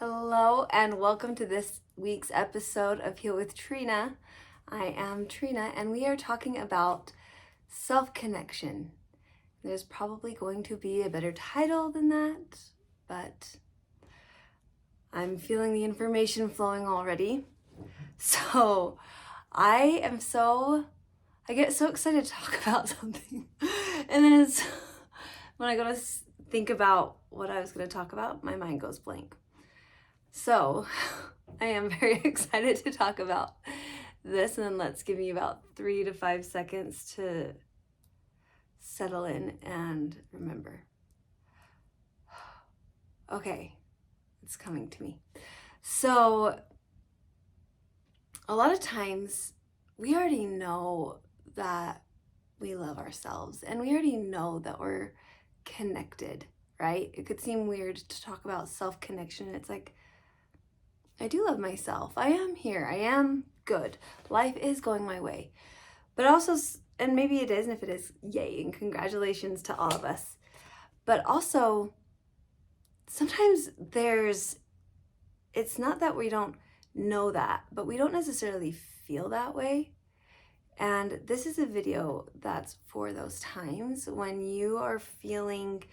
Hello and welcome to this week's episode of Heal with Trina. I am Trina and we are talking about self-connection. There's probably going to be a better title than that, but I'm feeling the information flowing already. So I get so excited to talk about something. And then when I go to think about what I was going to talk about, my mind goes blank. So I am very excited to talk about this, and then let's give me about 3 to 5 seconds to settle in and remember. Okay, it's coming to me. So a lot of times we already know that we love ourselves and we already know that we're connected, right? It could seem weird to talk about self-connection. It's like, I do love myself. I am here. I am good. Life is going my way. But also, and maybe it is, and if it is, yay, and congratulations to all of us. But also, sometimes it's not that we don't know that, but we don't necessarily feel that way. And this is a video that's for those times when you are feeling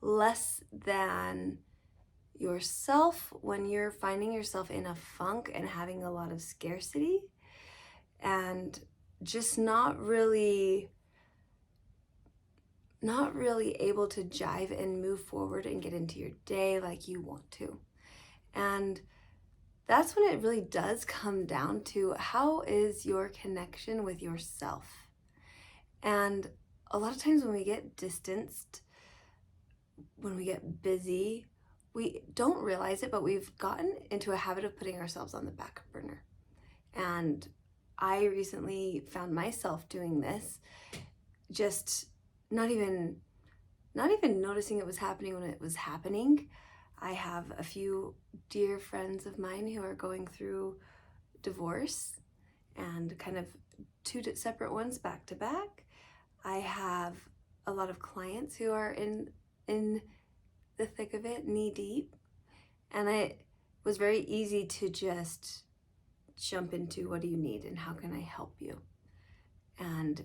less than yourself, when you're finding yourself in a funk and having a lot of scarcity and just not really able to jive and move forward and get into your day like you want to. And that's when it really does come down to, how is your connection with yourself? And a lot of times when we get distanced, when we get busy, we don't realize it, but we've gotten into a habit of putting ourselves on the back burner. And I recently found myself doing this, just not even noticing it was happening when it was happening. I have a few dear friends of mine who are going through divorce, and kind of two separate ones back to back. I have a lot of clients who are in the thick of it, knee deep, and it was very easy to just jump into, what do you need and how can I help you, and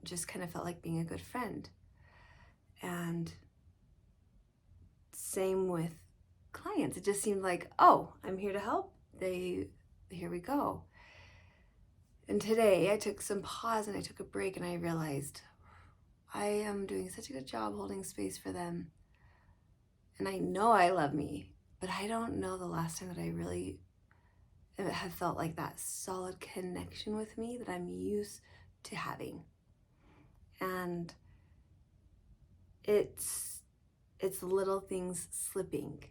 just kind of felt like being a good friend. And same with clients, it just seemed like, oh, I'm here to help, here we go. And today I took some pause and I took a break, and I realized I am doing such a good job holding space for them. And I know I love me, but I don't know the last time that I really have felt like that solid connection with me that I'm used to having. And it's little things slipping.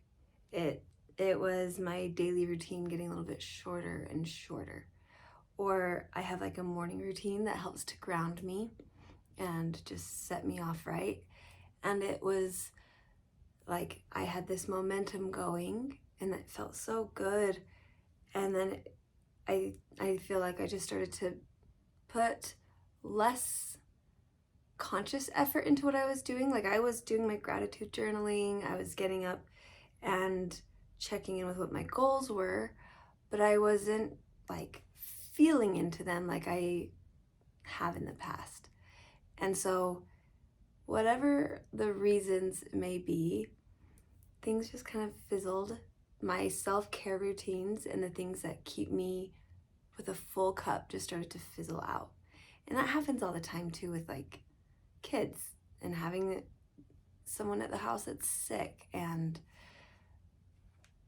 It was my daily routine getting a little bit shorter and shorter. Or I have like a morning routine that helps to ground me and just set me off right. And it was like I had this momentum going, and that felt so good. And then I feel like I just started to put less conscious effort into what I was doing. Like I was doing my gratitude journaling, I was getting up and checking in with what my goals were, but I wasn't like feeling into them like I have in the past. And so whatever the reasons may be, things just kind of fizzled. My self-care routines and the things that keep me with a full cup just started to fizzle out. And that happens all the time too, with like kids and having someone at the house that's sick, and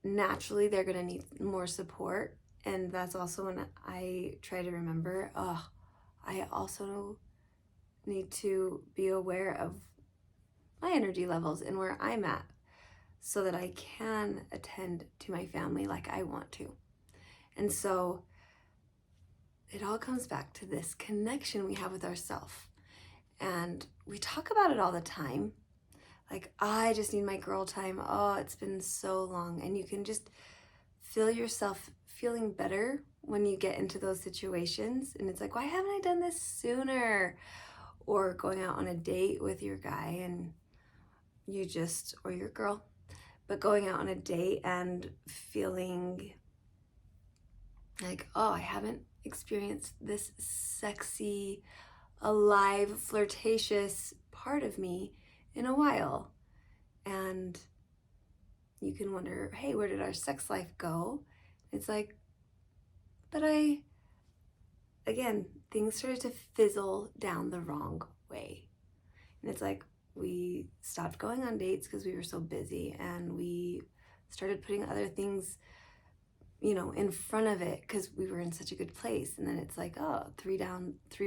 naturally they're going to need more support. And that's also when I try to remember, I also need to be aware of my energy levels and where I'm at, so that I can attend to my family like I want to. And so it all comes back to this connection we have with ourselves. And we talk about it all the time. Like, I just need my girl time. Oh, it's been so long. And you can just feel yourself feeling better when you get into those situations. And it's like, why haven't I done this sooner? Or going out on a date with your guy and or your girl, But going out on a date and feeling like, oh, I haven't experienced this sexy, alive, flirtatious part of me in a while. And you can wonder, hey, where did our sex life go? It's like, but again, things started to fizzle down the wrong way. And it's like, we stopped going on dates because we were so busy, and we started putting other things, in front of it because we were in such a good place. And then it's like, oh, 3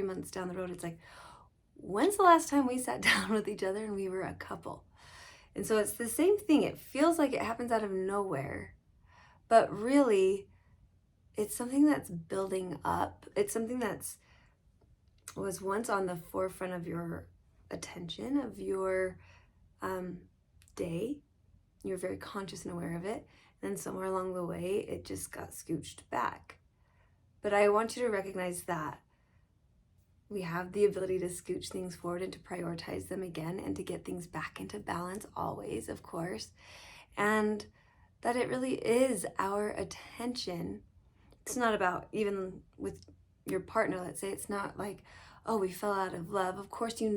months down the road, it's like, when's the last time we sat down with each other and we were a couple? And so it's the same thing. It feels like it happens out of nowhere, but really it's something that's building up. It's something was once on the forefront of your attention, of your day. You're very conscious and aware of it. And then somewhere along the way, it just got scooched back. But I want you to recognize that we have the ability to scooch things forward and to prioritize them again and to get things back into balance always, of course. And that it really is our attention. It's not about, even with your partner, let's say, it's not like, oh, we fell out of love. Of course, you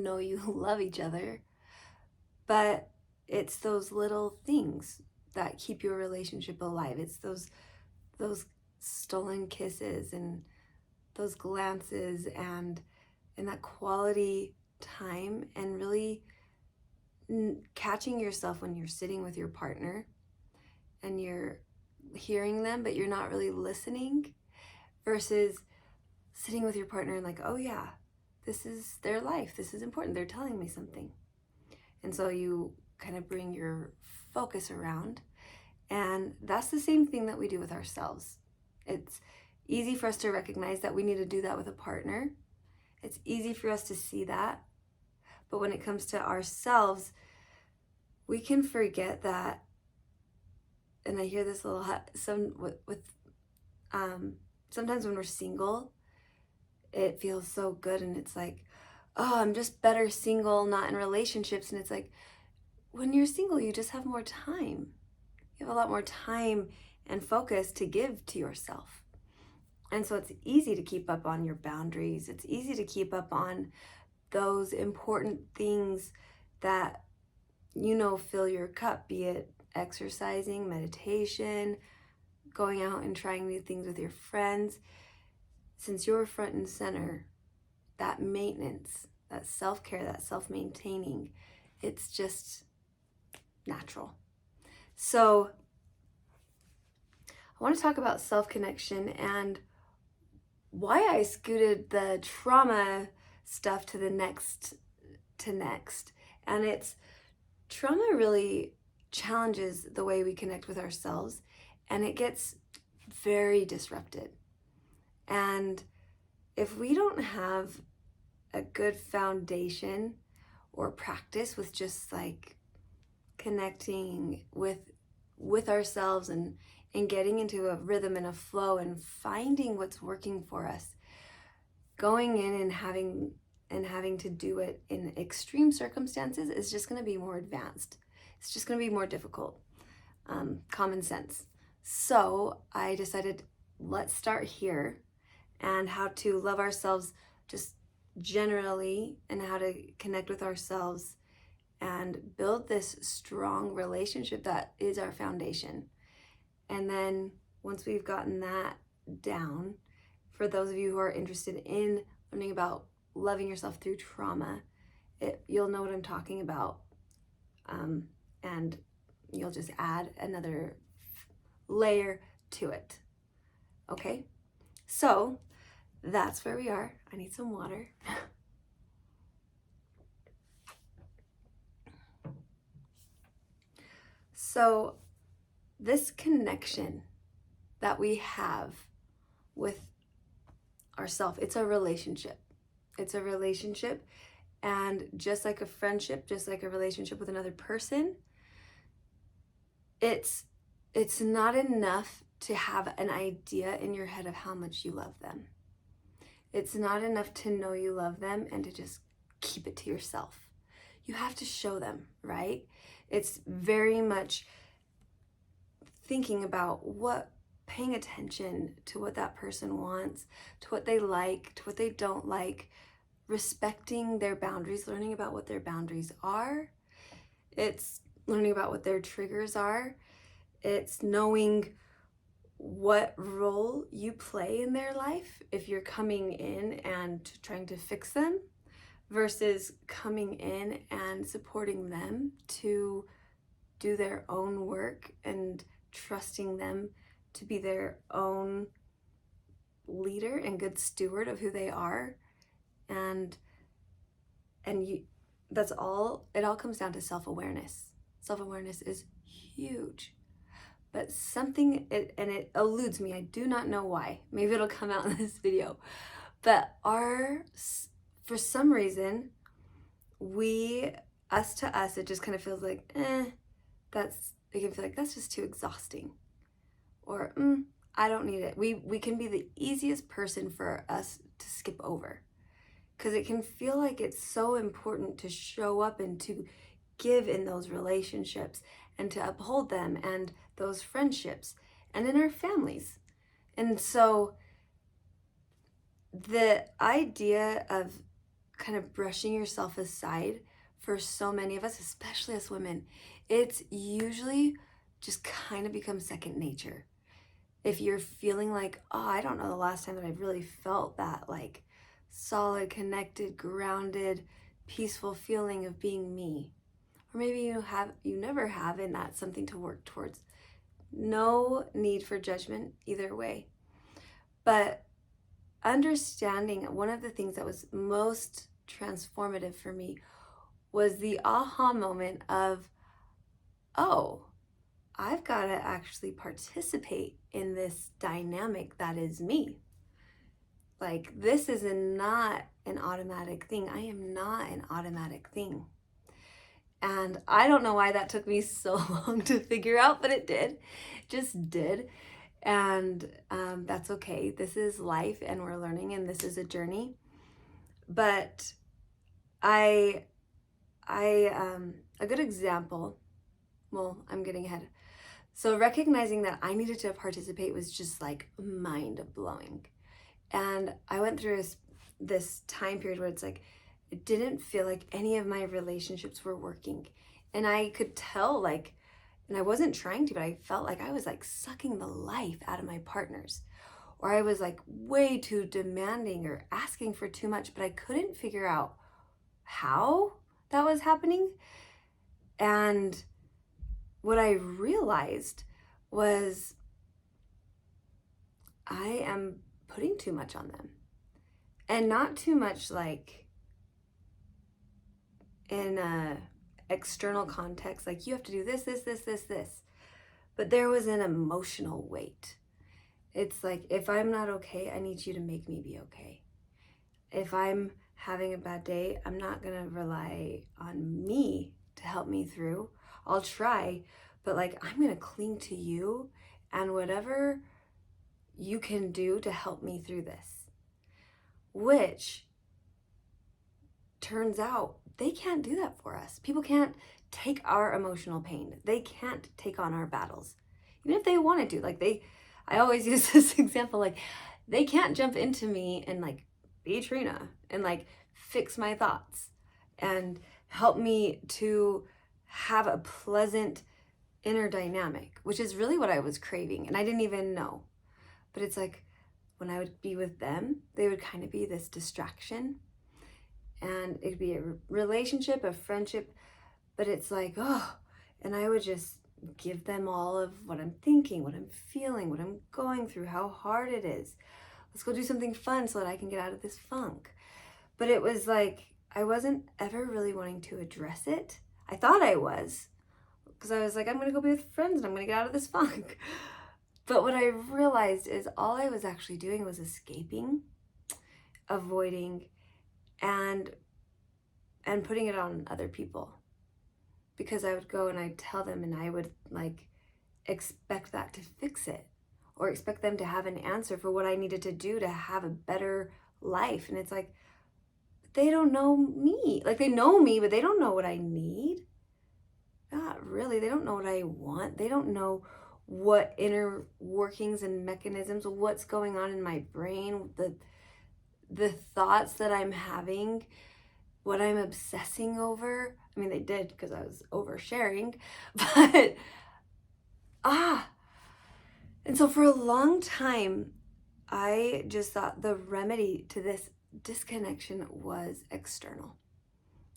love each other. But it's those little things that keep your relationship alive. It's those stolen kisses and those glances and that quality time, and really catching yourself when you're sitting with your partner and you're hearing them, but you're not really listening, versus sitting with your partner and like, oh yeah, this is their life. This is important. They're telling me something. And so you kind of bring your focus around. And that's the same thing that we do with ourselves. It's easy for us to recognize that we need to do that with a partner. It's easy for us to see that. But when it comes to ourselves, we can forget that. And I hear this a lot, sometimes when we're single, it feels so good, and it's like, oh, I'm just better single, not in relationships. And it's like, when you're single, you just have more time. You have a lot more time and focus to give to yourself. And so it's easy to keep up on your boundaries. It's easy to keep up on those important things that fill your cup, be it exercising, meditation, going out and trying new things with your friends. Since you're front and center, that maintenance, that self-care, that self-maintaining, it's just natural. So I want to talk about self-connection and why I scooted the trauma stuff to next. And it's, trauma really challenges the way we connect with ourselves, and it gets very disrupted. And if we don't have a good foundation or practice with just like connecting with ourselves and getting into a rhythm and a flow and finding what's working for us, going in and having to do it in extreme circumstances is just going to be more advanced. It's just going to be more difficult. Common sense. So I decided, let's start here, and how to love ourselves just generally, and how to connect with ourselves and build this strong relationship that is our foundation. And then once we've gotten that down, for those of you who are interested in learning about loving yourself through trauma, you'll know what I'm talking about. And you'll just add another layer to it. Okay? So that's where we are. I need some water. So this connection that we have with ourselves, it's a relationship. It's a relationship, and just like a friendship, just like a relationship with another person, it's not enough to have an idea in your head of how much you love them. It's not enough to know you love them and to just keep it to yourself. You have to show them, right? It's very much thinking about paying attention to what that person wants, to what they like, to what they don't like, respecting their boundaries, learning about what their boundaries are. It's learning about what their triggers are. It's knowing what role you play in their life if you're coming in and trying to fix them versus coming in and supporting them to do their own work and trusting them to be their own leader and good steward of who they are. And that's all, it all comes down to self-awareness. Self-awareness is huge. But it eludes me. I do not know why. Maybe it'll come out in this video. But for some reason, us to us, it just kind of feels like, it can feel like that's just too exhausting. Or, I don't need it. We can be the easiest person for us to skip over. Because it can feel like it's so important to show up and to give in those relationships and to uphold them and those friendships and in our families. And so the idea of kind of brushing yourself aside for so many of us, especially as women, it's usually just kind of becomes second nature. If you're feeling like, I don't know the last time that I've really felt that like solid, connected, grounded, peaceful feeling of being me. Or maybe you never have, and that's something to work towards. No need for judgment either way. But understanding, one of the things that was most transformative for me was the aha moment of, I've got to actually participate in this dynamic that is me. Like, this is not an automatic thing. I am not an automatic thing. And I don't know why that took me so long to figure out, but it did. Just did. And that's okay. This is life, and we're learning, and this is a journey. But a good example, I'm getting ahead. So recognizing that I needed to participate was just like mind-blowing. And I went through this time period where it's like, it didn't feel like any of my relationships were working. And I could tell, like, and I wasn't trying to, but I felt like I was like sucking the life out of my partners. Or I was like way too demanding or asking for too much, but I couldn't figure out how that was happening. And what I realized was I am putting too much on them. And not too much like in a external context, like you have to do this. But there was an emotional weight. It's like, if I'm not okay, I need you to make me be okay. If I'm having a bad day, I'm not gonna rely on me to help me through. I'll try, but like, I'm gonna cling to you and whatever you can do to help me through this. Which turns out they can't do that for us. People can't take our emotional pain. They can't take on our battles. Even if they wanted to, like I always use this example, like they can't jump into me and like be Trina and like fix my thoughts and help me to have a pleasant inner dynamic, which is really what I was craving. And I didn't even know. But it's like, when I would be with them, they would kind of be this distraction. And it'd be a relationship, a friendship, but it's like, and I would just give them all of what I'm thinking, what I'm feeling, what I'm going through, how hard it is. Let's go do something fun so that I can get out of this funk. But it was like, I wasn't ever really wanting to address it. I thought I was, because I was like, I'm going to go be with friends and I'm going to get out of this funk. But what I realized is all I was actually doing was escaping, avoiding, and putting it on other people. Because I would go and I'd tell them and I would like expect that to fix it, or expect them to have an answer for what I needed to do to have a better life. And it's like, they don't know me. Like, they know me, but they don't know what I need. Not really. They don't know what I want. They don't know what inner workings and mechanisms, what's going on in my brain, the thoughts that I'm having, what I'm obsessing over. I mean, they did because I was oversharing, but and so for a long time, I just thought the remedy to this disconnection was external.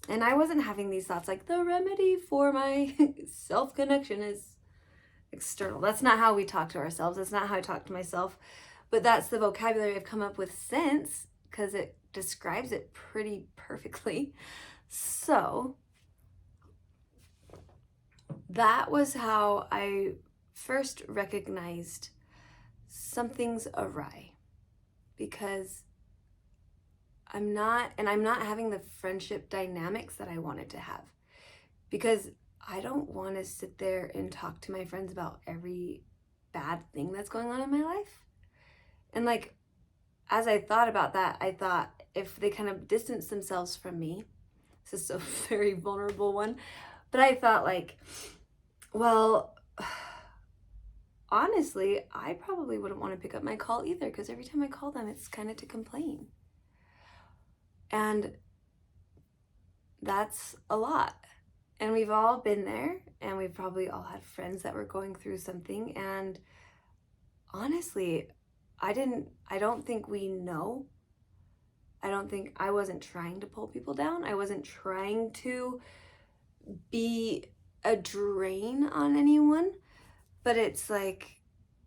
And I wasn't having these thoughts like the remedy for my self-connection is external. That's not how we talk to ourselves. That's not how I talk to myself. But that's the vocabulary I've come up with since, because it describes it pretty perfectly. So that was how I first recognized something's awry, because I'm not having the friendship dynamics that I wanted to have, because I don't want to sit there and talk to my friends about every bad thing that's going on in my life. And like, as I thought about that, I thought if they kind of distance themselves from me, this is a very vulnerable one, but I thought like, well, honestly, I probably wouldn't want to pick up my call either, because every time I call them, it's kind of to complain. And that's a lot. And we've all been there, and we've probably all had friends that were going through something. And honestly, I don't think we know. I wasn't trying to pull people down. I wasn't trying to be a drain on anyone. But it's like,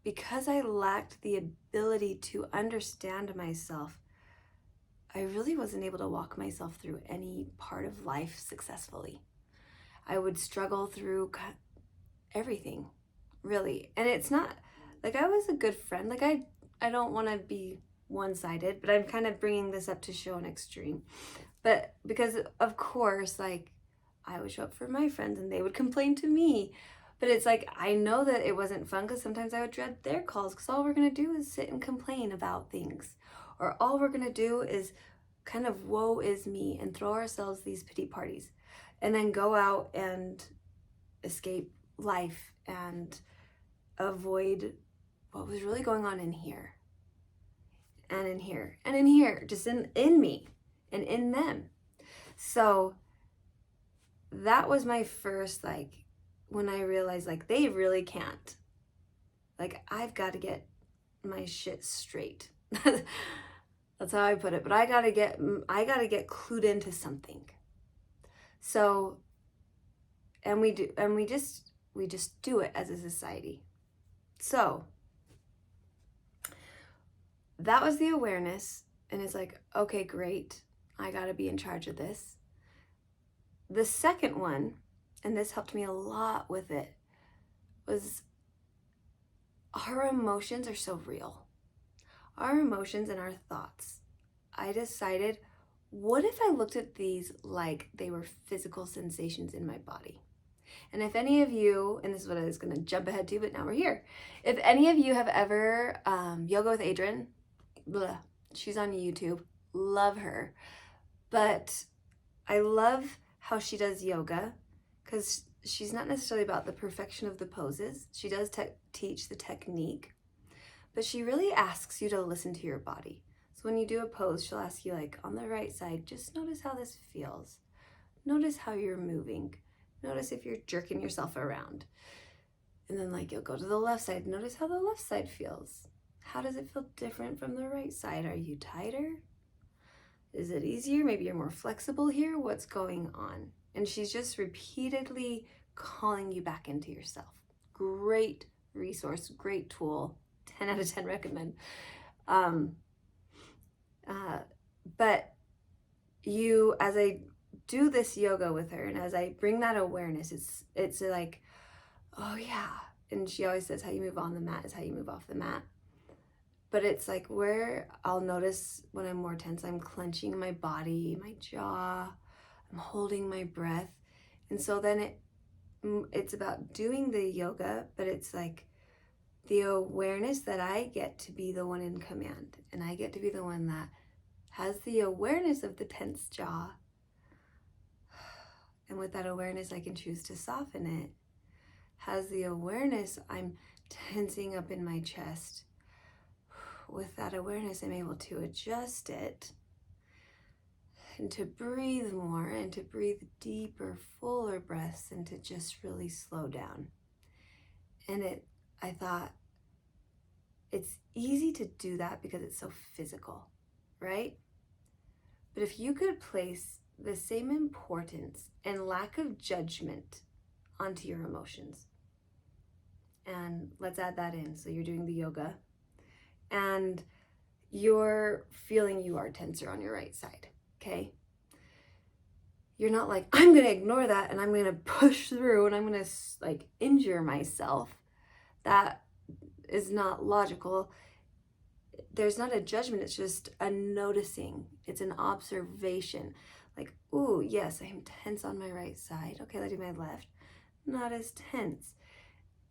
because I lacked the ability to understand myself, I really wasn't able to walk myself through any part of life successfully. I would struggle through everything, really. And it's not like I was a good friend. Like I don't want to be one-sided, but I'm kind of bringing this up to show an extreme. But because of course, like, I would show up for my friends and they would complain to me. But it's like, I know that it wasn't fun, because sometimes I would dread their calls, because all we're going to do is sit and complain about things. Or all we're going to do is kind of woe is me and throw ourselves these pity parties, and then go out and escape life and avoid what was really going on in here and in here and in here, just in me and in them. So that was my first, like, when I realized, like, they really can't. Like, I've got to get my shit straight. That's how I put it. But I gotta get clued into something. So, and we just do it as a society. So that was the awareness, and it's like, okay, great. I gotta be in charge of this. The second one, and this helped me a lot with it, was our emotions are so real. Our emotions and our thoughts. I decided, what if I looked at these like they were physical sensations in my body? And if any of you, and this is what I was going to jump ahead to, but now we're here. If any of you have ever yoga with Adrienne, she's on YouTube, love her. But I love how she does yoga, because she's not necessarily about the perfection of the poses. She does teach the technique, but she really asks you to listen to your body. So when you do a pose, she'll ask you, like, on the right side, just notice how this feels. Notice how you're moving. Notice if you're jerking yourself around. And then, like, you'll go to the left side. Notice how the left side feels. How does it feel different from the right side? Are you tighter? Is it easier? Maybe you're more flexible here. What's going on? And she's just repeatedly calling you back into yourself. Great resource, great tool. 10 out of 10 recommend. But as I do this yoga with her, and as I bring that awareness, it's like, oh yeah. And she always says, how you move on the mat is how you move off the mat. But it's like, where I'll notice when I'm more tense, I'm clenching my body, my jaw, I'm holding my breath. And so then it's about doing the yoga, but it's like the awareness that I get to be the one in command, and I get to be the one that has the awareness of the tense jaw. And with that awareness, I can choose to soften it. Has the awareness, I'm tensing up in my chest. With that awareness, I'm able to adjust it and to breathe more and to breathe deeper, fuller breaths and to just really slow down. And I thought, it's easy to do that because it's so physical, right? But if you could place the same importance and lack of judgment onto your emotions, and let's add that in. So you're doing the yoga and you're feeling you are tenser on your right side, okay? You're not like, I'm gonna ignore that and I'm gonna push through and I'm gonna like injure myself. That is not logical. There's not a judgment, it's just a noticing. It's an observation. Like, ooh, yes, I am tense on my right side. Okay, let's do my left. Not as tense.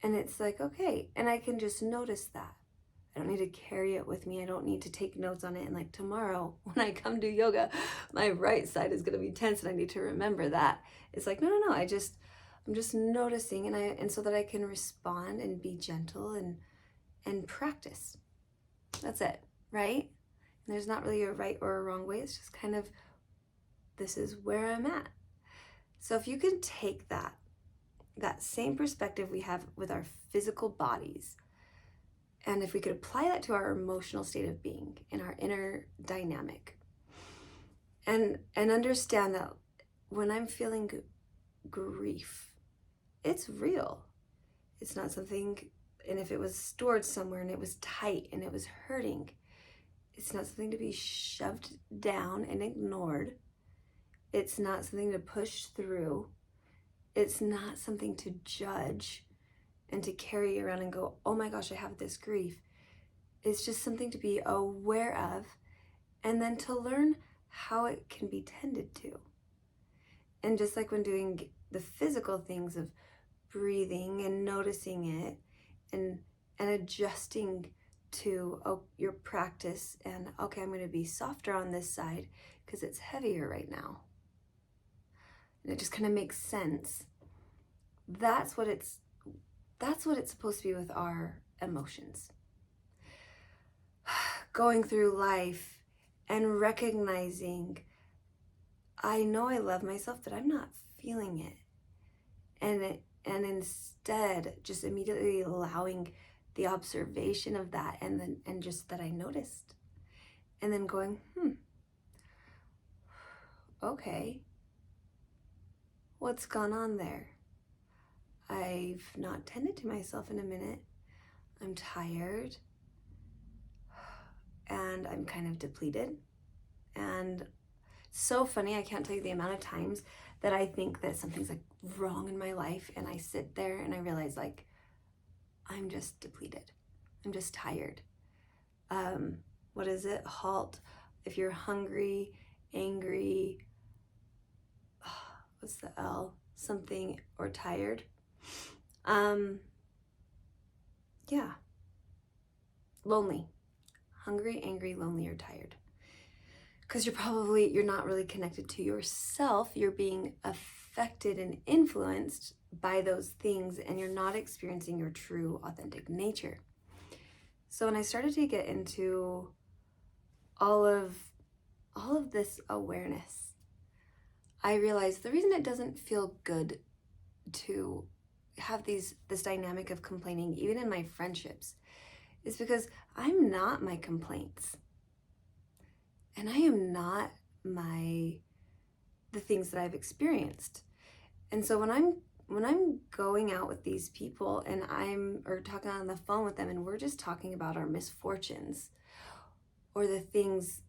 And it's like, okay, and I can just notice that. I don't need to carry it with me. I don't need to take notes on it. And like tomorrow when I come do yoga, my right side is going to be tense and I need to remember that. It's like, no. I'm just noticing and so that I can respond and be gentle and practice. That's it, right? And there's not really a right or a wrong way. It's just kind of, this is where I'm at. So if you can take that same perspective we have with our physical bodies, and if we could apply that to our emotional state of being in our inner dynamic, and understand that when I'm feeling grief, it's real. It's not something, and if it was stored somewhere and it was tight and it was hurting, it's not something to be shoved down and ignored. It's not something to push through. It's not something to judge and to carry around and go, oh my gosh, I have this grief. It's just something to be aware of and then to learn how it can be tended to. And just like when doing the physical things of breathing and noticing it and adjusting to your practice and, okay, I'm going to be softer on this side because it's heavier right now. And it just kind of makes sense. That's what it's supposed to be with our emotions. Going through life and recognizing, I know I love myself, but I'm not feeling it. And instead just immediately allowing the observation of that and just that I noticed. And then going, okay, what's gone on there? I've not tended to myself in a minute. I'm tired and I'm kind of depleted. And so funny, I can't tell you the amount of times that I think that something's like wrong in my life and I sit there and I realize like, I'm just depleted. I'm just tired. What is it? HALT. If you're hungry, angry, what's the L? Something, or tired. Yeah. Lonely. Hungry, angry, lonely, or tired. Because you're not really connected to yourself. You're being affected and influenced by those things and you're not experiencing your true authentic nature. So when I started to get into all of this awareness, I realized the reason it doesn't feel good to have this dynamic of complaining, even in my friendships, is because I'm not my complaints. And I am not the things that I've experienced. And so when I'm going out with these people and or talking on the phone with them and we're just talking about our misfortunes or the things,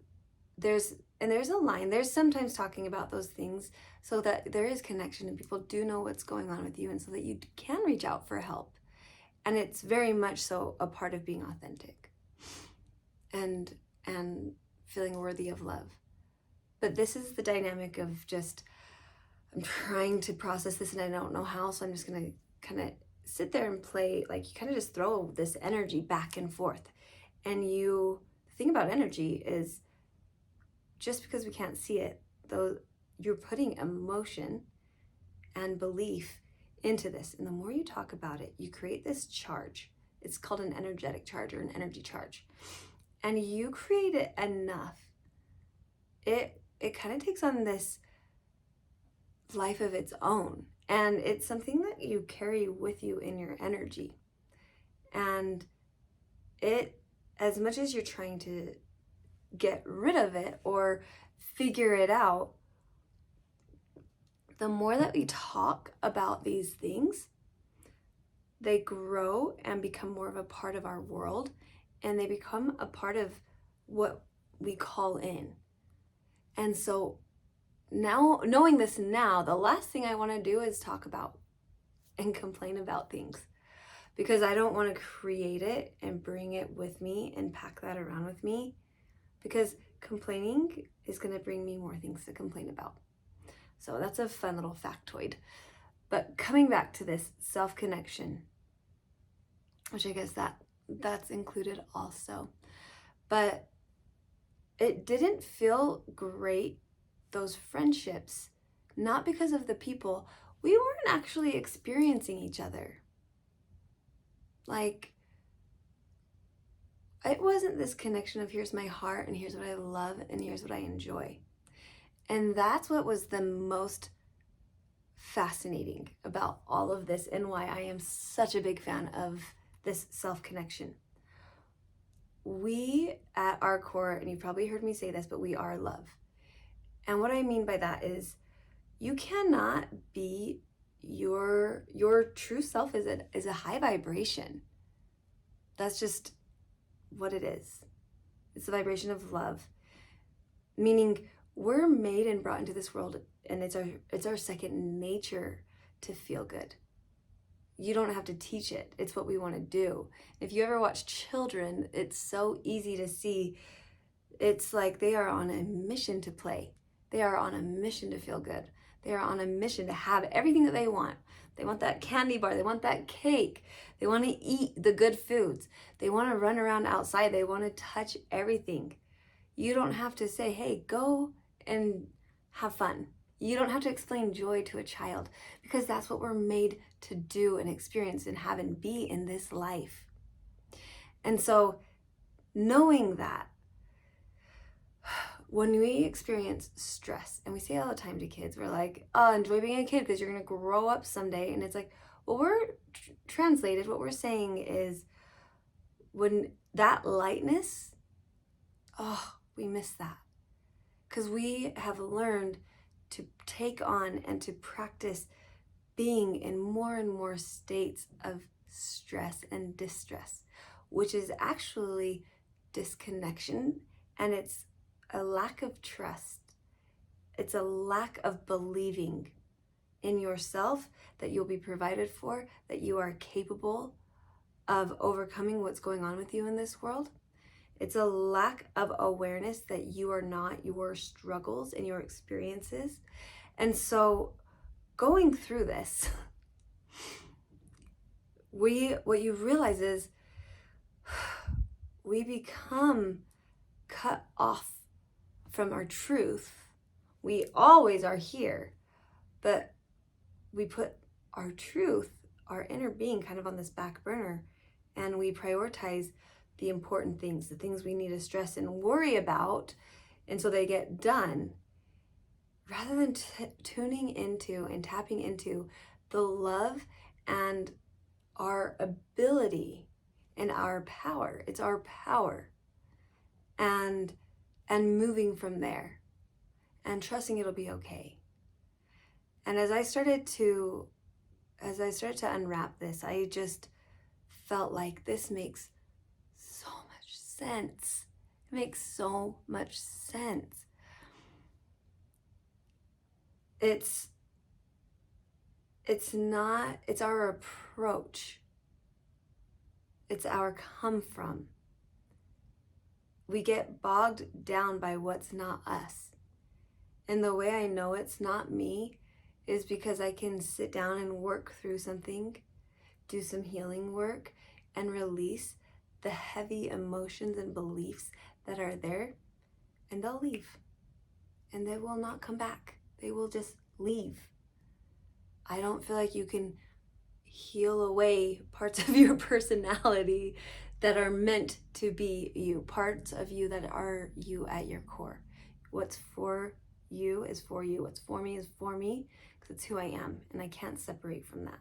there's a line. There's sometimes talking about those things so that there is connection and people do know what's going on with you and so that you can reach out for help. And it's very much so a part of being authentic and feeling worthy of love. But this is the dynamic of just, I'm trying to process this and I don't know how, so I'm just gonna kind of sit there and play, like you kind of just throw this energy back and forth. And the thing about energy is just because we can't see it, though, you're putting emotion and belief into this. And the more you talk about it, you create this charge It's called an energetic charge or an energy charge. And you create it enough, it kind of takes on this life of its own. And it's something that you carry with you in your energy. And it, as much as you're trying to get rid of it or figure it out, the more that we talk about these things, they grow and become more of a part of our world, and they become a part of what we call in. And so now, knowing this now, the last thing I want to do is talk about and complain about things, because I don't want to create it and bring it with me and pack that around with me, because complaining is going to bring me more things to complain about. So that's a fun little factoid. But coming back to this self-connection, which I guess that's included also. But it didn't feel great, those friendships, not because of the people. We weren't actually experiencing each other. Like, it wasn't this connection of here's my heart and here's what I love and here's what I enjoy. And that's what was the most fascinating about all of this, and why I am such a big fan of this self-connection. We, at our core, and you've probably heard me say this, but we are love. And what I mean by that is you cannot be your true self is a high vibration. That's just what it is. It's a vibration of love, meaning we're made and brought into this world, and it's our second nature to feel good. You don't have to teach it. It's what we want to do. If you ever watch children, it's so easy to see. It's like they are on a mission to play. They are on a mission to feel good. They are on a mission to have everything that they want. They want that candy bar. They want that cake. They want to eat the good foods. They want to run around outside. They want to touch everything. You don't have to say, hey, go and have fun. You don't have to explain joy to a child, because that's what we're made to do and experience and have and be in this life. And so knowing that, when we experience stress, and we say all the time to kids, we're like, oh, enjoy being a kid because you're going to grow up someday. And it's like, well, we're translated, what we're saying is when that lightness, oh, we miss that. Because we have learned to take on and to practice being in more and more states of stress and distress, which is actually disconnection, and it's a lack of trust. It's a lack of believing in yourself that you'll be provided for, that you are capable of overcoming what's going on with you in this world. It's a lack of awareness that you are not your struggles and your experiences. And so going through this, what you realize is we become cut off from our truth. We always are here, but we put our truth, our inner being, kind of on this back burner, and we prioritize the important things, the things we need to stress and worry about, and so they get done, rather than tuning into and tapping into the love and our ability and our power. It's our power, and moving from there and trusting it'll be okay. And as I started to unwrap this, I just felt like this makes so much sense. It makes so much sense. It's our approach. It's our come from. We get bogged down by what's not us. And the way I know it's not me is because I can sit down and work through something, do some healing work, and release the heavy emotions and beliefs that are there, and they'll leave. And they will not come back. They will just leave. I don't feel like you can heal away parts of your personality that are meant to be you, parts of you that are you at your core. What's for you is for you. What's for me is for me, because it's who I am, and I can't separate from that.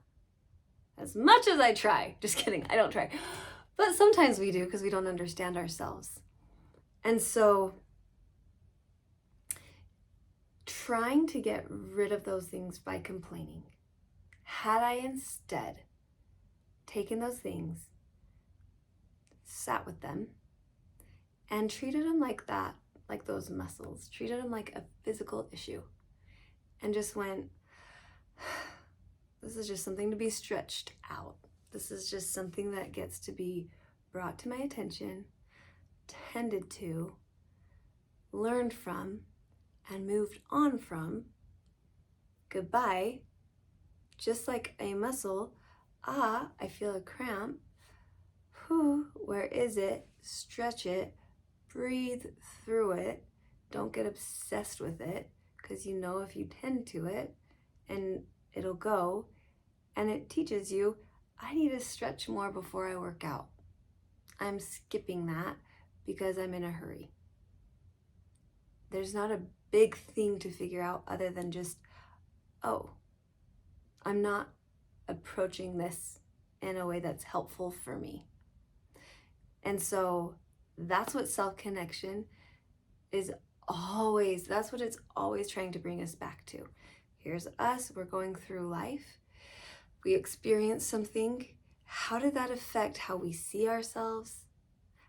As much as I try. Just kidding, I don't try. But sometimes we do, because we don't understand ourselves. And so trying to get rid of those things by complaining. Had I instead taken those things, sat with them, and treated them like that, like those muscles, treated them like a physical issue, and just went, this is just something to be stretched out. This is just something that gets to be brought to my attention, tended to, learned from, and moved on from. Goodbye. Just like a muscle, I feel a cramp. Where is it? Stretch it, breathe through it. Don't get obsessed with it, because you know if you tend to it, and it'll go. And it teaches you, I need to stretch more before I work out. I'm skipping that because I'm in a hurry. There's not a big thing to figure out other than just, oh, I'm not approaching this in a way that's helpful for me. And so that's what self-connection is always, that's what it's always trying to bring us back to. Here's us, we're going through life. We experience something. How did that affect how we see ourselves?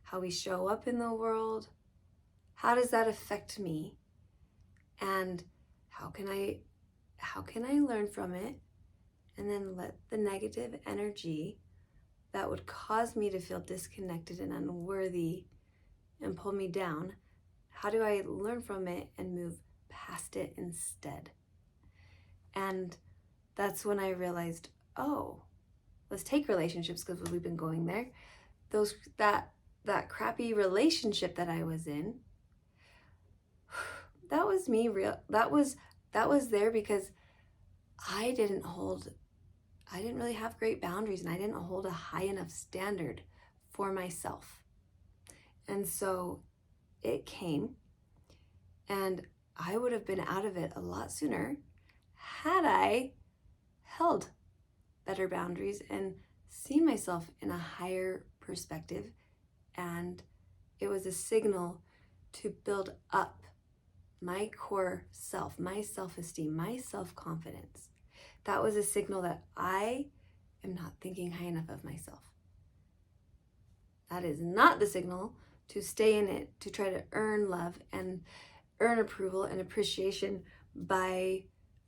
How we show up in the world? How does that affect me? And how can I learn from it? And then let the negative energy that would cause me to feel disconnected and unworthy and pull me down, how do I learn from it and move past it instead? And that's when I realized, oh, let's take relationships, because we've been going there. That crappy relationship that I was in, that was me that was there because I didn't really have great boundaries, and I didn't hold a high enough standard for myself. And so it came, and I would have been out of it a lot sooner had I held better boundaries and seen myself in a higher perspective. And it was a signal to build up my core self, my self-esteem, my self-confidence. That was a signal that I am not thinking high enough of myself. That is not the signal to stay in it, to try to earn love and earn approval and appreciation by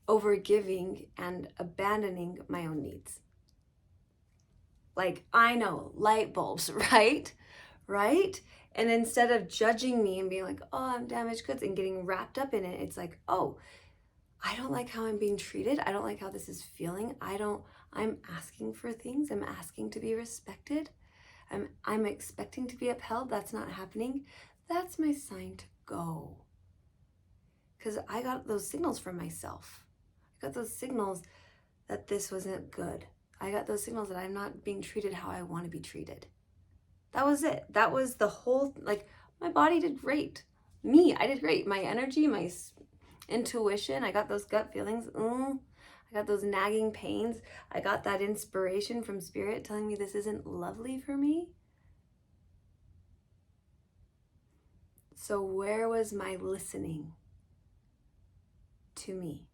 overgiving and abandoning my own needs. Like, I know, light bulbs, right? And instead of judging me and being like, oh, I'm damaged goods, and getting wrapped up in it, it's like, oh, I don't like how I'm being treated. I don't like how this is feeling. I'm asking for things. I'm asking to be respected. I'm expecting to be upheld. That's not happening. That's my sign to go. Because I got those signals from myself. I got those signals that this wasn't good. I got those signals that I'm not being treated how I want to be treated. That was it. That was the whole, my body did great. I did great. My energy, my intuition, I got those gut feelings. I got those nagging pains. I got that inspiration from spirit telling me this isn't lovely for me. So where was my listening to me?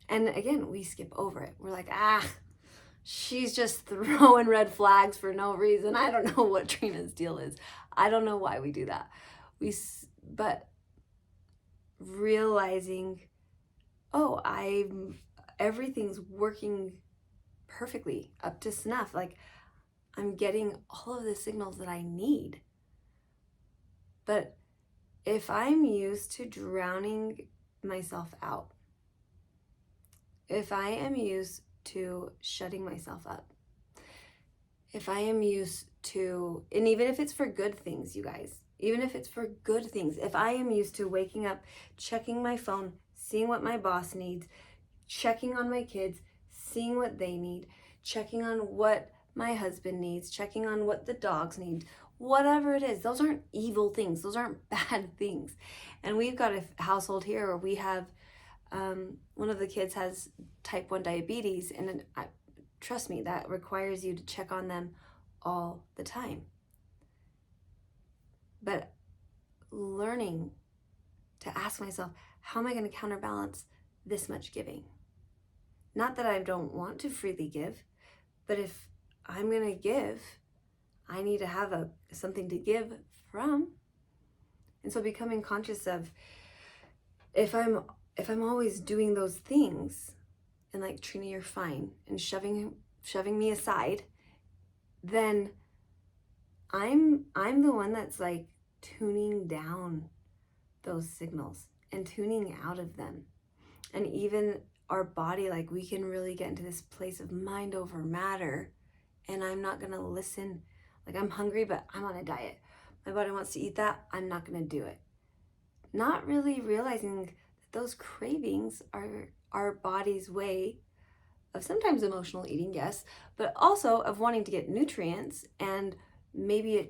And again, we skip over it. We're like, she's just throwing red flags for no reason. I don't know what Trina's deal is. I don't know why we do that. But realizing, everything's working perfectly up to snuff. Like, I'm getting all of the signals that I need. But if I'm used to drowning myself out, if I am used to shutting myself up, if I am used to, and even if it's for good things, you guys, even if it's for good things, if I am used to waking up, checking my phone, seeing what my boss needs, checking on my kids, seeing what they need, checking on what my husband needs, checking on what the dogs need, whatever it is. Those aren't evil things. Those aren't bad things. And we've got a household here where we have, one of the kids has type 1 diabetes, and trust me, that requires you to check on them all the time. But learning to ask myself, how am I going to counterbalance this much giving? Not that I don't want to freely give, but if I'm going to give, I need to have something to give from. And so becoming conscious of, if I'm always doing those things, and like, Trina, you're fine, and shoving me aside, then I'm the one that's like tuning down those signals and tuning out of them. And even our body, like, we can really get into this place of mind over matter, and I'm not gonna listen. Like, I'm hungry, but I'm on a diet. My body wants to eat that, I'm not gonna do it. Not really realizing that those cravings are our body's way of sometimes emotional eating, yes, but also of wanting to get nutrients. And maybe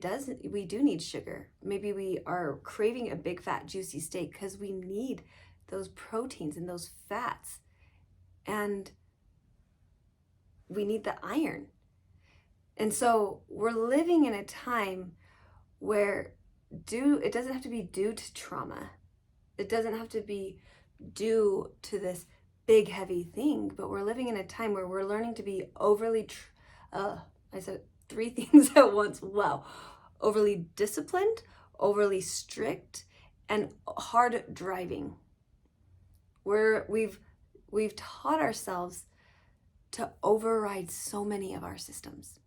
we do need sugar. Maybe we are craving a big fat juicy steak because we need those proteins and those fats, and we need the iron. And so we're living in a time where it doesn't have to be due to trauma. It doesn't have to be due to this big heavy thing, but we're living in a time where we're learning to be overly I said 3 things at once. Wow. Overly disciplined, overly strict, and hard driving. We've taught ourselves to override so many of our systems.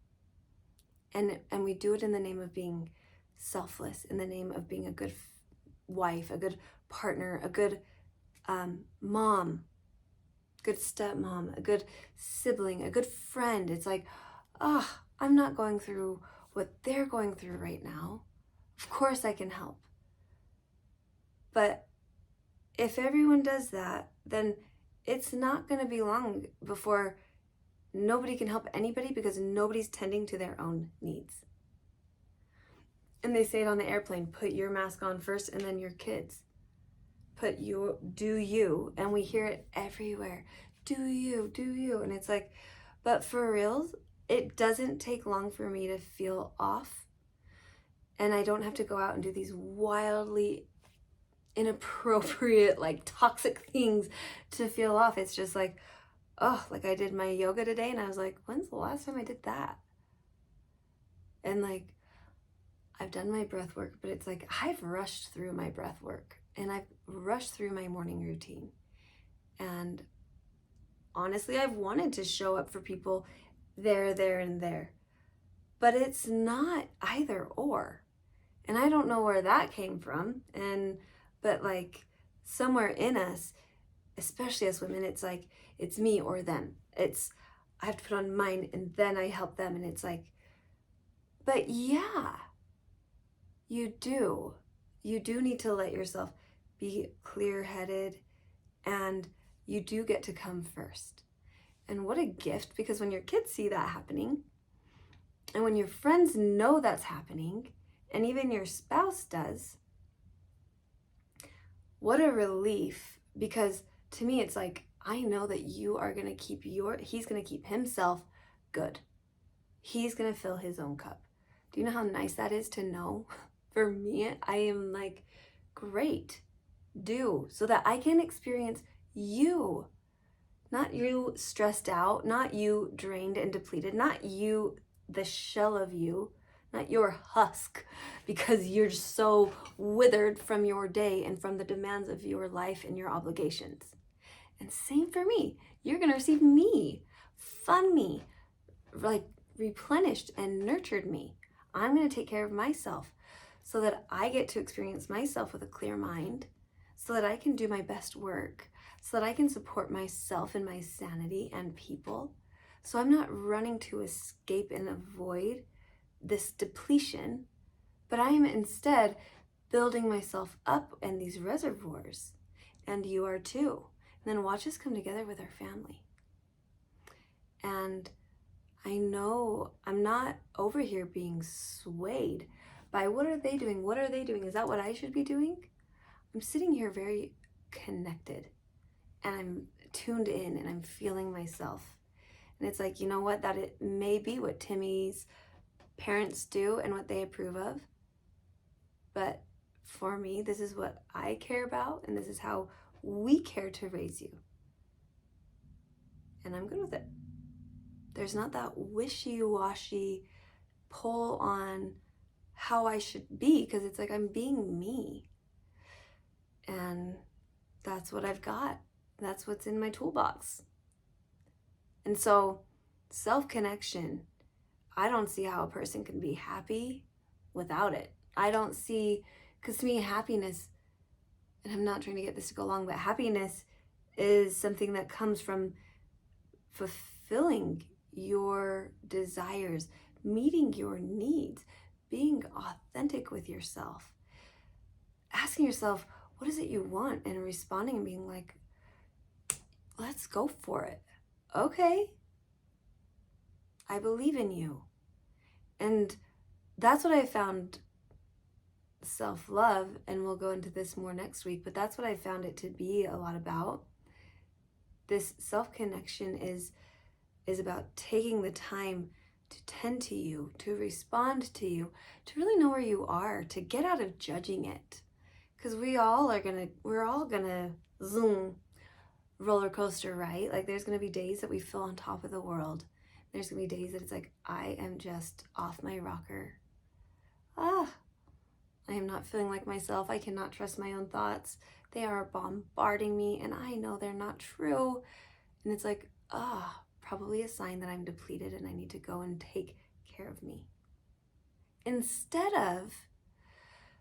And we do it in the name of being selfless, in the name of being a good wife, a good partner, a good mom, good stepmom, a good sibling, a good friend. It's like, I'm not going through what they're going through right now. Of course I can help. But if everyone does that, then it's not going to be long before nobody can help anybody, because nobody's tending to their own needs. And they say it on the airplane, put your mask on first and then your kids. Do you. And we hear it everywhere. Do you. And it's like, but for reals, it doesn't take long for me to feel off. And I don't have to go out and do these wildly inappropriate, like, toxic things to feel off. It's just like, like, I did my yoga today, and I was like, when's the last time I did that? And like, I've done my breath work, but it's like, I've rushed through my breath work, and I've rushed through my morning routine. And honestly, I've wanted to show up for people there, and there. But it's not either or. And I don't know where that came from. But like, somewhere in us, especially as women, it's like, it's me or them. I have to put on mine and then I help them. And it's like, but yeah, you do need to let yourself be clear-headed, and you do get to come first. And what a gift, because when your kids see that happening, and when your friends know that's happening, and even your spouse does, what a relief. Because to me, it's like, I know that you are going to he's going to keep himself good. He's going to fill his own cup. Do you know how nice that is to know? For me, I am like, great, so that I can experience you. Not you stressed out, not you drained and depleted, not you, the shell of you, not your husk, because you're so withered from your day and from the demands of your life and your obligations. And same for me. You're going to receive me, fund me, like replenished and nurtured me. I'm going to take care of myself so that I get to experience myself with a clear mind, so that I can do my best work, so that I can support myself and my sanity and people. So I'm not running to escape and avoid this depletion, but I am instead building myself up in these reservoirs. And you are too. And then watch us come together with our family. And I know I'm not over here being swayed by what are they doing? What are they doing? Is that what I should be doing? I'm sitting here very connected and I'm tuned in and I'm feeling myself. And it's like, you know what? That it may be what Timmy's parents do and what they approve of. But for me, this is what I care about and this is how we care to raise you. And I'm good with it. There's not that wishy-washy pull on how I should be because it's like I'm being me. And that's what I've got. That's what's in my toolbox. And so self-connection, I don't see how a person can be happy without it. I don't see, because to me happiness, and I'm not trying to get this to go long, but happiness is something that comes from fulfilling your desires, meeting your needs, being authentic with yourself, asking yourself, what is it you want? And responding and being like, let's go for it. Okay, I believe in you. And that's what I found self-love, and we'll go into this more next week, but that's what I found it to be a lot about. This self-connection is about taking the time to tend to you, to respond to you, to really know where you are, to get out of judging it. Because we're all gonna zoom roller coaster, right? Like there's gonna be days that we feel on top of the world. There's gonna be days that it's like, I am just off my rocker. I am not feeling like myself. I cannot trust my own thoughts. They are bombarding me and I know they're not true. And it's like, probably a sign that I'm depleted and I need to go and take care of me. Instead of,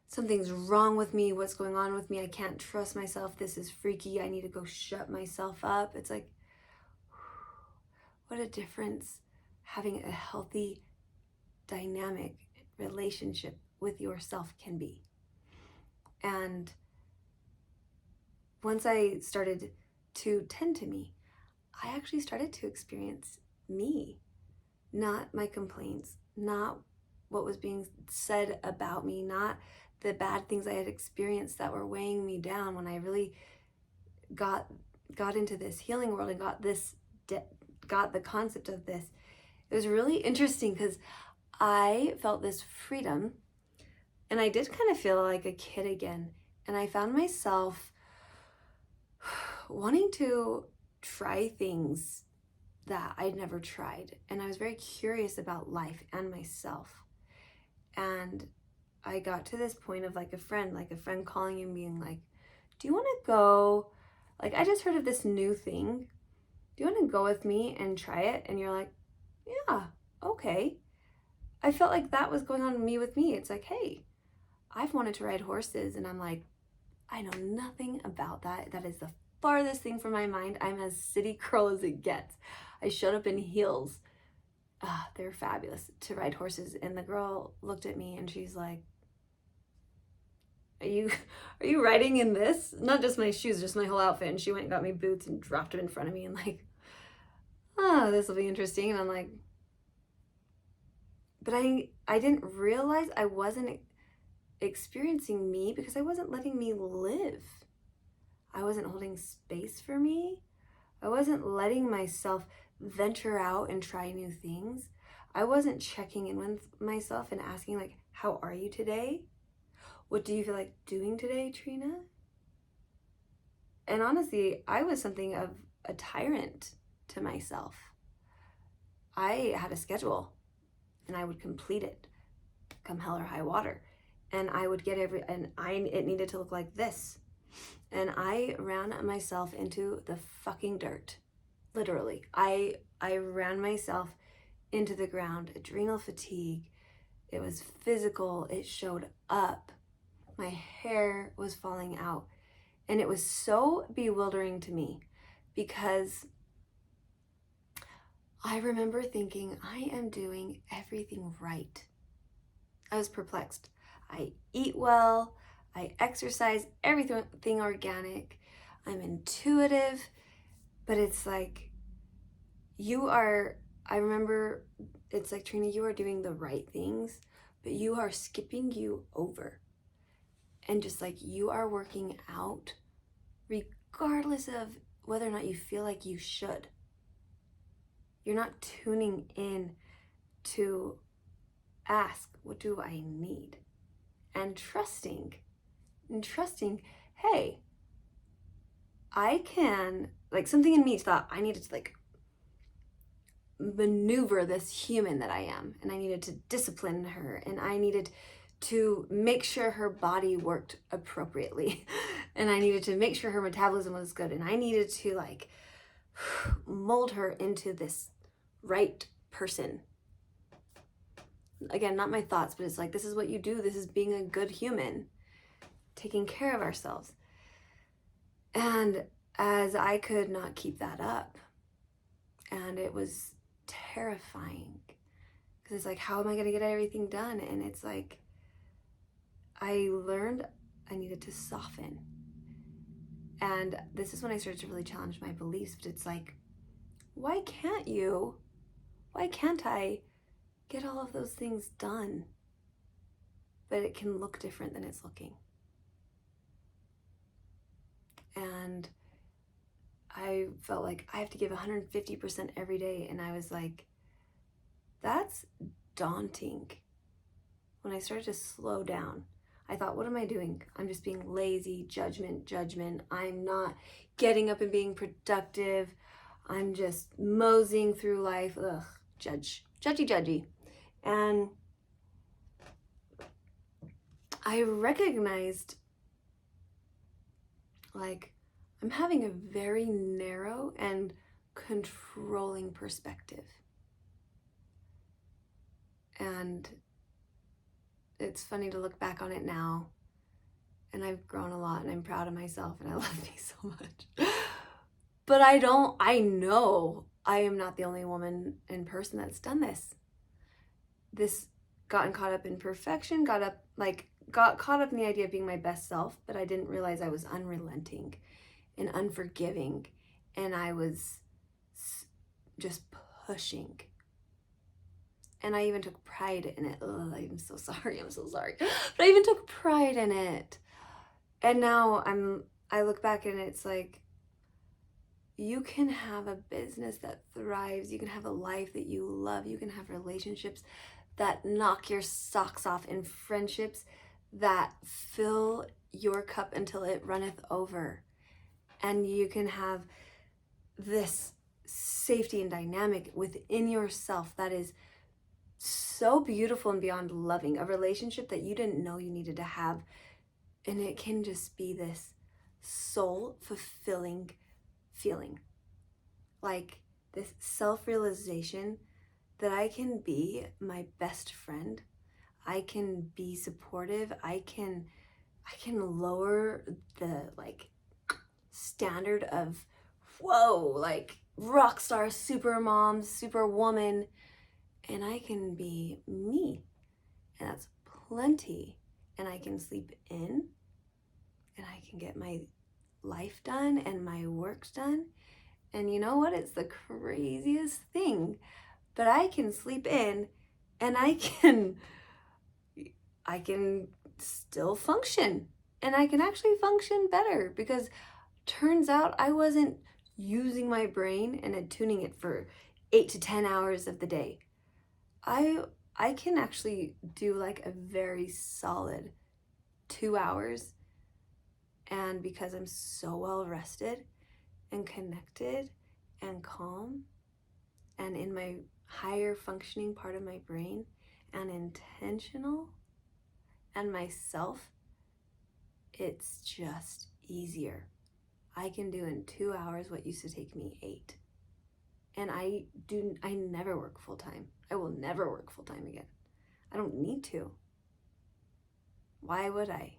something's wrong with me, what's going on with me, I can't trust myself, this is freaky, I need to go shut myself up. It's like, what a difference having a healthy, dynamic relationship with yourself can be. And once I started to tend to me, I actually started to experience me, not my complaints, not what was being said about me, not the bad things I had experienced that were weighing me down. When I really got into this healing world and got the concept of this, it was really interesting because I felt this freedom and I did kind of feel like a kid again. And I found myself wanting to try things that I'd never tried. And I was very curious about life and myself. And I got to this point of like a friend calling you and being like, do you want to go? Like, I just heard of this new thing. Do you want to go with me and try it? And you're like, yeah, okay. I felt like that was going on with me. It's like, hey, I've wanted to ride horses. And I'm like, I know nothing about that. That is the farthest thing from my mind. I'm as city girl as it gets. I showed up in heels. They're fabulous to ride horses. And the girl looked at me and she's like, are you riding in this? Not just my shoes, just my whole outfit. And she went and got me boots and dropped them in front of me and like, this will be interesting. And I'm like, but I didn't realize I wasn't experiencing me because I wasn't letting me live. I wasn't holding space for me. I wasn't letting myself venture out and try new things. I wasn't checking in with myself and asking like, how are you today? What do you feel like doing today, Trina? And honestly, I was something of a tyrant to myself. I had a schedule and I would complete it come hell or high water. And I would get it needed to look like this. And I ran myself into the fucking dirt. Literally. I ran myself into the ground. Adrenal fatigue. It was physical. It showed up. My hair was falling out. And it was so bewildering to me because I remember thinking, I am doing everything right. I was perplexed. I eat well. I exercise, everything organic. I'm intuitive. But it's like, you are I remember it's like, Trina, you are doing the right things, but you are skipping you over. And just like you are working out regardless of whether or not you feel like you should. You're not tuning in to ask, what do I need? And trusting, hey, I can, like something in me thought I needed to like maneuver this human that I am, and I needed to discipline her, and I needed to make sure her body worked appropriately, and I needed to make sure her metabolism was good, and I needed to like mold her into this right person. Again, not my thoughts, but it's like, this is what you do. This is being a good human, taking care of ourselves. And as I could not keep that up, and it was terrifying, because it's like, how am I going to get everything done? And it's like, I learned I needed to soften. And this is when I started to really challenge my beliefs. But it's like, why can't I get all of those things done? But it can look different than it's looking. And I felt like I have to give 150% every day. And I was like, that's daunting. When I started to slow down, I thought, what am I doing? I'm just being lazy, judgment. I'm not getting up and being productive. I'm just moseying through life. Ugh, judgy. And I recognized, like, I'm having a very narrow and controlling perspective. And it's funny to look back on it now, and I've grown a lot, and I'm proud of myself, and I love me so much. But I know I am not the only woman and person that's done this. This gotten caught up in perfection, got caught up in the idea of being my best self, but I didn't realize I was unrelenting and unforgiving, and I was just pushing. And I even took pride in it. Oh, I'm so sorry. But I even took pride in it. And now I look back and it's like, you can have a business that thrives. You can have a life that you love. You can have relationships that knock your socks off, and friendships that fill your cup until it runneth over. And you can have this safety and dynamic within yourself that is so beautiful and beyond loving, a relationship that you didn't know you needed to have. And it can just be this soul fulfilling feeling, like this self-realization that I can be my best friend. I can be supportive. I can lower the like standard of, whoa, like rock star, super mom, super woman. And I can be me, and that's plenty. And I can sleep in, and I can get my life done and my work done. And you know what? It's the craziest thing. But I can sleep in, and I can still function. And I can actually function better, because turns out I wasn't using my brain and tuning it for 8 to 10 hours of the day. I can actually do like a very solid 2 hours, and because I'm so well rested and connected and calm and in my higher functioning part of my brain and intentional and myself, it's just easier. I can do in 2 hours what used to take me 8. And I never work full time. I will never work full time again. I don't need to. Why would I?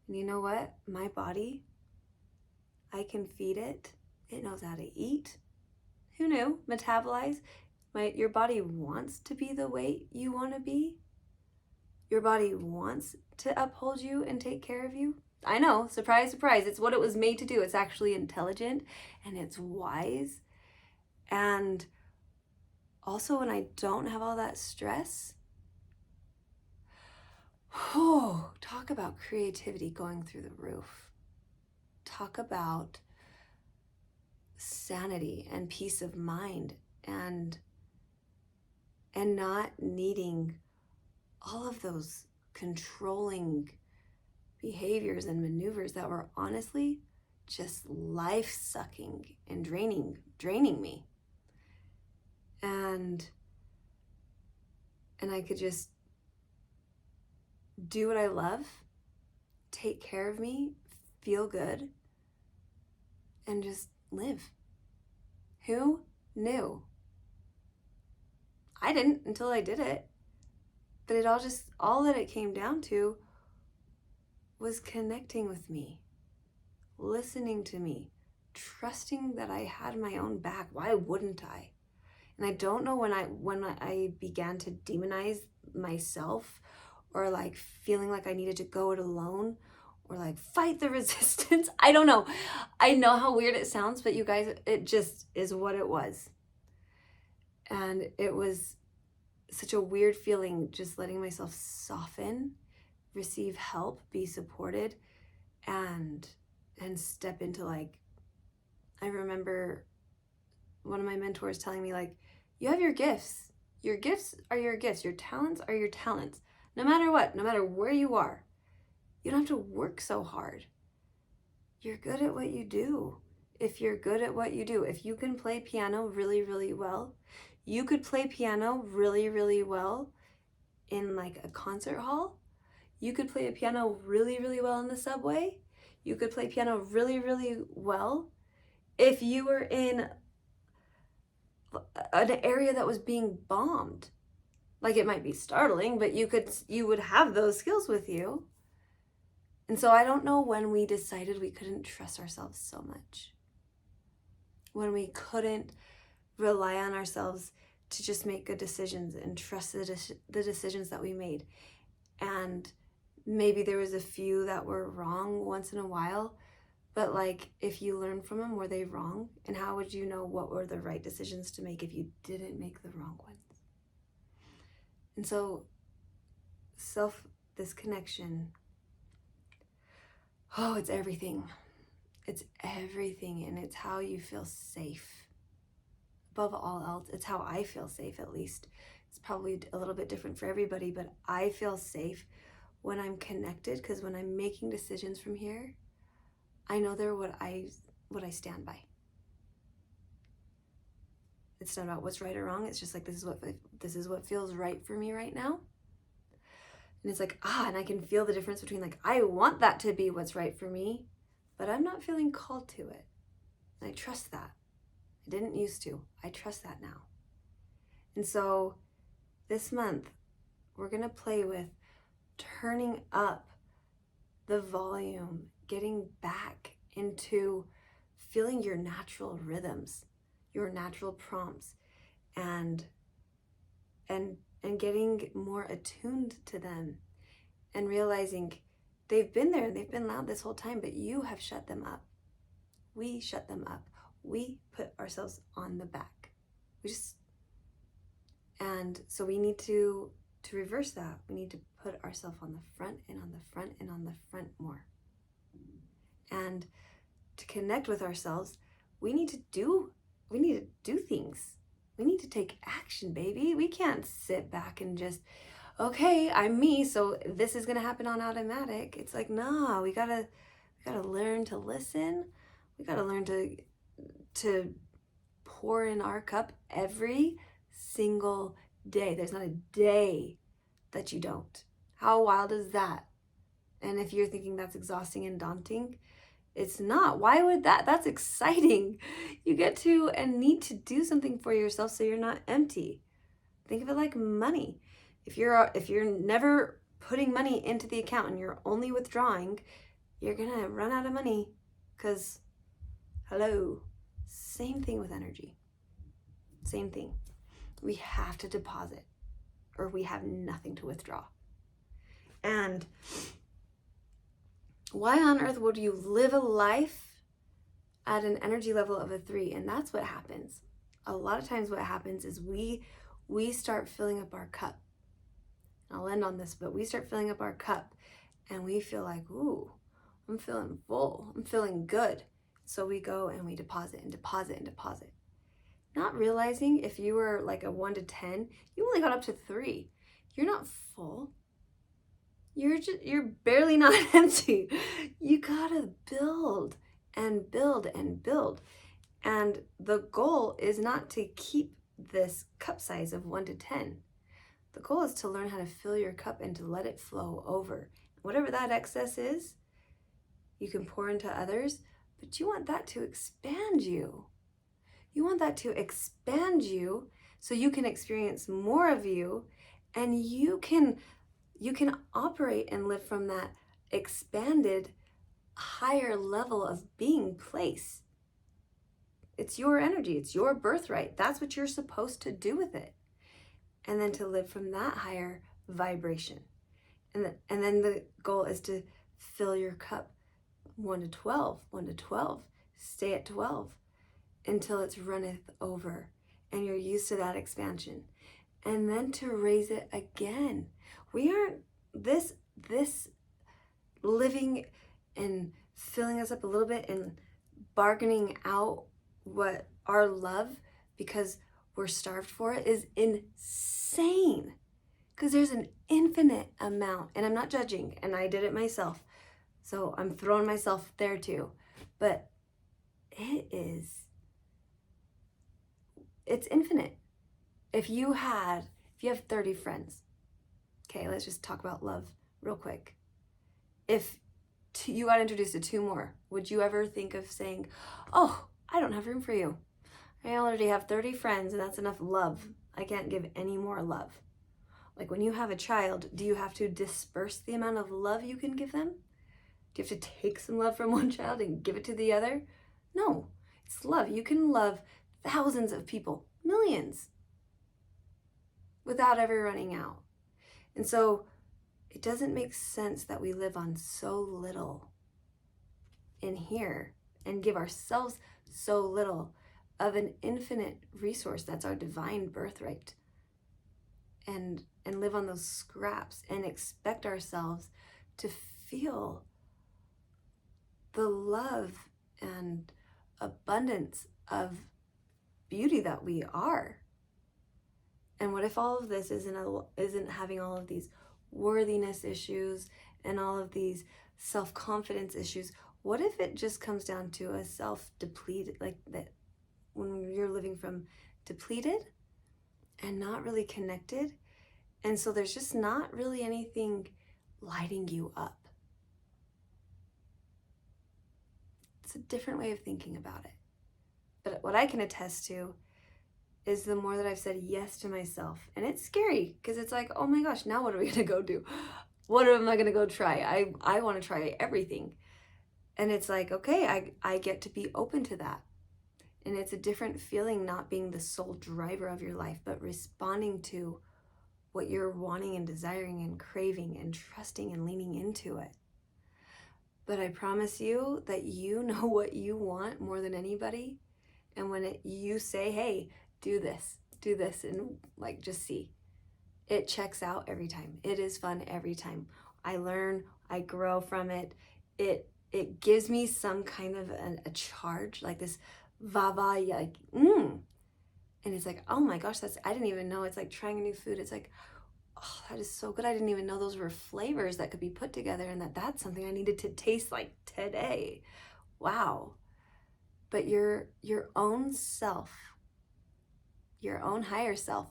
And you know what? My body, I can feed it. It knows how to eat. Who knew? Metabolize. Your body wants to be the weight you want to be. Your body wants to uphold you and take care of you. I know, surprise, surprise. It's what it was made to do. It's actually intelligent and it's wise. And also when I don't have all that stress, oh, talk about creativity going through the roof. Talk about sanity and peace of mind and not needing all of those controlling behaviors and maneuvers that were honestly just life-sucking and draining me. And I could just do what I love, take care of me, feel good, and just live. Who knew? I didn't until I did it. But all that it came down to was connecting with me, listening to me, trusting that I had my own back. Why wouldn't I? And I don't know when I began to demonize myself, or like feeling like I needed to go it alone, or like fight the resistance. I don't know. I know how weird it sounds, but you guys, it just is what it was. And it was such a weird feeling, just letting myself soften, receive help, be supported, and step into, like, I remember one of my mentors telling me, like, you have your gifts. Your gifts are your gifts. Your talents are your talents. No matter what, no matter where you are, you don't have to work so hard. You're good at what you do. If you're good at what you do, if you can play piano really, really well, you could play piano really, really well in like a concert hall. You could play a piano really, really well in the subway. You could play piano really, really well if you were in an area that was being bombed. Like, it might be startling, but you would have those skills with you. And so I don't know when we decided we couldn't trust ourselves so much. When we couldn't rely on ourselves to just make good decisions and trust the decisions that we made. And maybe there was a few that were wrong once in a while, but like, if you learn from them, were they wrong? And how would you know what were the right decisions to make if you didn't make the wrong ones? And so this connection, oh, it's everything. It's everything, and it's how you feel safe. Above all else, it's how I feel safe, at least. It's probably a little bit different for everybody, but I feel safe when I'm connected, because when I'm making decisions from here, I know they're what I stand by. It's not about what's right or wrong. It's just like, this is what feels right for me right now. And it's like, and I can feel the difference between, like, I want that to be what's right for me, but I'm not feeling called to it. And I trust that. I didn't used to. I trust that now. And so this month, we're going to play with turning up the volume, getting back into feeling your natural rhythms, your natural prompts, and getting more attuned to them, and realizing they've been there, they've been loud this whole time, but you have shut them up. We shut them up. We put ourselves on the back. And so we need to reverse that. We need to put ourselves on the front and on the front and on the front more. And to connect with ourselves, we need to do things. We need to take action, baby. We can't sit back and just, okay, I'm me, so this is gonna happen on automatic. It's like, nah, we gotta learn to listen. We gotta learn to pour in our cup every single day. There's not a day that you don't. How wild is that? And if you're thinking that's exhausting and daunting, it's not. Why would that? That's exciting. You get to and need to do something for yourself so you're not empty. Think of it like money. If you're never putting money into the account and you're only withdrawing, you're gonna run out of money, because hello. Same thing with energy. Same thing. We have to deposit, or we have nothing to withdraw. And why on earth would you live a life at an energy level of a 3? And that's what happens. a lot of times what happens is we start filling up our cup. I'll end on this, but we start filling up our cup and we feel like, ooh, I'm feeling full. I'm feeling good. So we go and we deposit and deposit and deposit. Not realizing if you were like a 1 to 10, you only got up to 3. You're not full. You're barely not empty. You gotta build and build and build. And the goal is not to keep this cup size of 1 to 10. The goal is to learn how to fill your cup and to let it flow over. Whatever that excess is, you can pour into others, but you want that to expand you. You want that to expand you so you can experience more of you, and you can operate and live from that expanded higher level of being place. It's your energy, it's your birthright. That's what you're supposed to do with it. And then to live from that higher vibration. And then the goal is to fill your cup 1 to 12, 1 to 12, stay at 12 until it's runneth over and you're used to that expansion. And then to raise it again. We aren't this living and filling us up a little bit and bargaining out what our love because we're starved for it is insane. Because there's an infinite amount, and I'm not judging, and I did it myself. So I'm throwing myself there too. But it's infinite. If you have 30 friends, okay, let's just talk about love real quick. If you got introduced to 2 more, would you ever think of saying, oh, I don't have room for you. I already have 30 friends and that's enough love. I can't give any more love. Like when you have a child, do you have to disperse the amount of love you can give them? Do you have to take some love from one child and give it to the other? No, it's love. You can love thousands of people, millions, without ever running out. And so it doesn't make sense that we live on so little in here and give ourselves so little of an infinite resource that's our divine birthright, and live on those scraps and expect ourselves to feel the love and abundance of beauty that we are. And what if all of this isn't having all of these worthiness issues and all of these self-confidence issues? What if it just comes down to a self-depleted, like that when you're living from depleted and not really connected, and so there's just not really anything lighting you up. It's a different way of thinking about it. But what I can attest to is the more that I've said yes to myself, and it's scary because it's like, oh my gosh, now what are we gonna go do? What am I gonna go try? I want to try everything. And it's like, okay, I get to be open to that. And it's a different feeling not being the sole driver of your life, but responding to what you're wanting and desiring and craving and trusting and leaning into it. But I promise you that you know what you want more than anybody. And when you say, hey, do this, and like just see, it checks out every time. It is fun every time. I learn, I grow from it. It gives me some kind of a charge, like this vava, like, And it's like, oh my gosh, I didn't even know. It's like trying a new food. It's like, oh, that is so good. I didn't even know those were flavors that could be put together and that's something I needed to taste like today. Wow. But your own self, your own higher self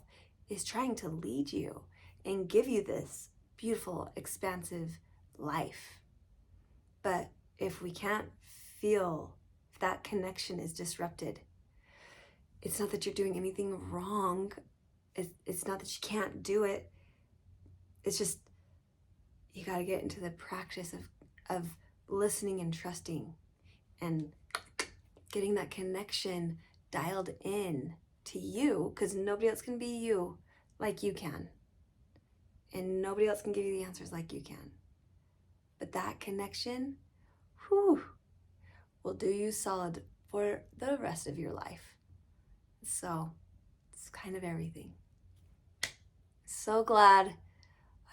is trying to lead you and give you this beautiful, expansive life. But if we can't feel that connection is disrupted, it's not that you're doing anything wrong. It's not that you can't do it. It's just, you got to get into the practice of listening and trusting and getting that connection dialed in to you, because nobody else can be you like you can. And nobody else can give you the answers like you can. But that connection, will do you solid for the rest of your life. So it's kind of everything. So glad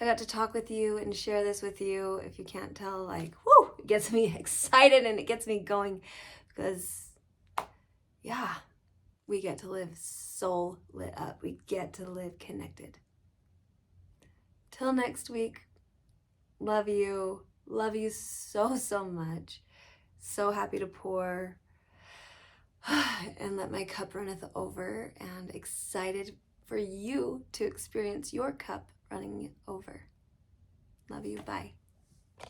I got to talk with you and share this with you. If you can't tell, like, whoo, it gets me excited and it gets me going because, yeah, we get to live soul lit up. We get to live connected. Till next week, love you. Love you so, so much. So happy to pour and let my cup runneth over, and excited for you to experience your cup running over. Love you. Bye.